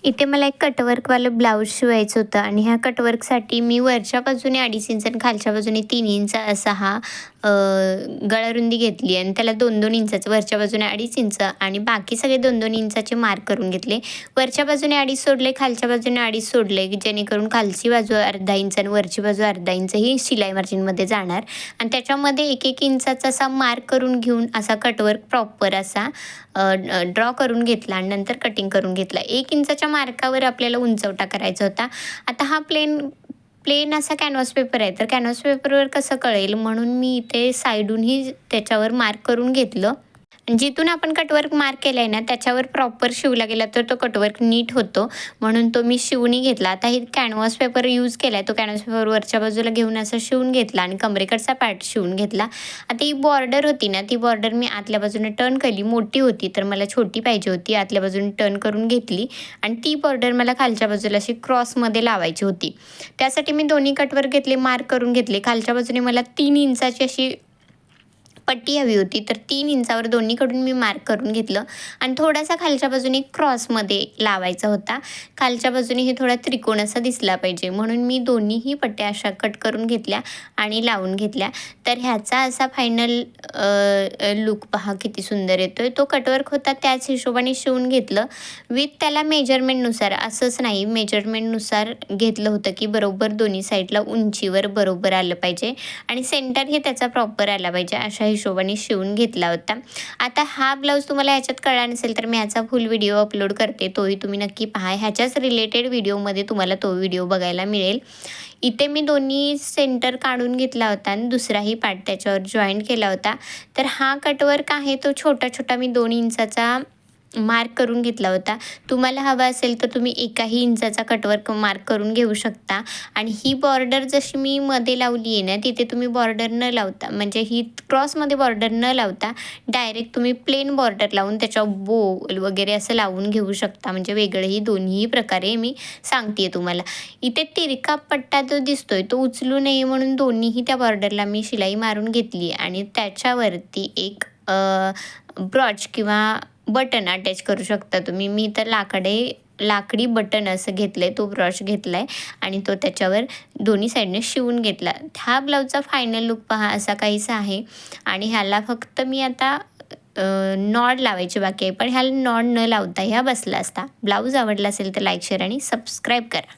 इथे मला एक कटवर्कवालं ब्लाऊज शिवायचं होतं आणि ह्या कटवर्कसाठी मी वरच्या बाजूने 2.5 इंच आणि खालच्या बाजूने 3 इंच असा हा गळारुंदी घेतली आणि त्याला 2-2 इंचाचं वरच्या बाजूने 2.5 इंच आणि बाकी सगळे 2-2 इंचाचे मार्क करून घेतले. वरच्या बाजूने 2.5 सोडले, खालच्या बाजूने 2.5 सोडले, जेणेकरून खालची बाजू अर्धा इंच आणि वरची बाजू अर्धा इंच ही शिलाई मार्जिनमध्ये जाणार आणि त्याच्यामध्ये 1-1 इंचाचा असा मार्क करून घेऊन असा कटवर्क प्रॉपर असा ड्रॉ करून घेतला आणि नंतर कटिंग करून घेतला. 1 इंचाच्या मार्कावर आपल्याला उंचवटा करायचा होता. आता हा प्लेन असा कॅनव्हास पेपर आहे, तर कॅनव्हास पेपरवर कसं कळेल म्हणून मी इथे साईडूनही त्याच्यावर मार्क करून घेतलं. जिथून आपण कटवर्क मार्क केलं आहे ना, त्याच्यावर प्रॉपर शिवला गेला तर तो कटवर्क नीट होतो, म्हणून तो मी शिवूनही घेतला. आता हे कॅनव्हास पेपर यूज केला आहे, तो कॅनव्हास पेपर वरच्या बाजूला घेऊन असं शिवून घेतला आणि कमरेकडचा पार्ट शिवून घेतला. आता ही बॉर्डर होती ना, ती बॉर्डर मी आतल्या बाजूने टर्न केली. मोठी होती, तर मला छोटी पाहिजे होती. आतल्या बाजूने टर्न करून घेतली आणि ती बॉर्डर मला खालच्या बाजूला अशी क्रॉसमध्ये लावायची होती. त्यासाठी मी दोन्ही कटवर्क घेतले, मार्क करून घेतले. खालच्या बाजूने मला 3 इंचाची अशी पट्टी हवी होती, तर 3 इंचावर दोन्हीकडून मी मार्क करून घेतलं आणि थोडासा खालच्या बाजूने क्रॉसमध्ये लावायचा होता. खालच्या बाजूने हे थोडा त्रिकोण असा दिसला पाहिजे, म्हणून मी दोन्हीही पट्ट्या अशा कट करून घेतल्या आणि लावून घेतल्या. तर ह्याचा असा फायनल लूक पहा किती सुंदर येतोय. तो कटवर्क होता त्याच हिशोबाने शिवून घेतलं विथ त्याला मेजरमेंटनुसार, असंच नाही मेजरमेंटनुसार घेतलं होतं की बरोबर दोन्ही साईडला उंचीवर बरोबर आलं पाहिजे आणि सेंटर हे त्याचा प्रॉपर आला पाहिजे, अशा हिशोबाने शिवून घेतला होता. आता हा ब्लाऊज तुम्हाला ह्याच्यात कळला नसेल तर मी ह्याचा फुल व्हिडिओ अपलोड करते, तोही तुम्ही नक्की पहा. ह्याच्याच रिलेटेड व्हिडिओमध्ये तुम्हाला तो व्हिडिओ बघायला मिळेल. इथे मी दोन्ही सेंटर काढून घेतला होता आणि दुसराही पार्ट त्याच्यावर जॉईंट केला होता. तर हा कटवर्क आहे तो छोटा छोटा मी 2 इंचाचा मार्क करून घेतला होता. तुम्हाला हवा असेल तर तुम्ही 1 इंचाचा कटवर्क मार्क करून घेऊ शकता आणि ही बॉर्डर जशी मी मध्ये लावली आहे ना, तिथे तुम्ही बॉर्डर न लावता, म्हणजे ही क्रॉसमध्ये बॉर्डर न लावता डायरेक्ट तुम्ही प्लेन बॉर्डर लावून त्याच्यावर बो वगैरे असं लावून घेऊ शकता. म्हणजे वेगळंही दोन्ही प्रकारे मी सांगते तुम्हाला. इथे तिरका पट्टा जो दिसतोय तो उचलू नये म्हणून दोन्हीही त्या बॉर्डरला मी शिलाई मारून घेतली आणि त्याच्यावरती एक ब्रॉच किंवा बटन अटॅच करू शकता तुम्ही. मी तर लाकडी बटन असं घेतलं आहे, तो ब्रश घेतला आहे आणि तो त्याच्यावर दोन्ही साईडने शिवून घेतला. हा ब्लाऊजचा फायनल लूक पहा असा काहीसा आहे आणि ह्याला फक्त मी आता नॉड लावायची बाकी आहे, पण ह्याला नॉड न लावता ह्या बसला असता. ब्लाऊज आवडला असेल तर लाईक, शेअर आणि सबस्क्राईब करा.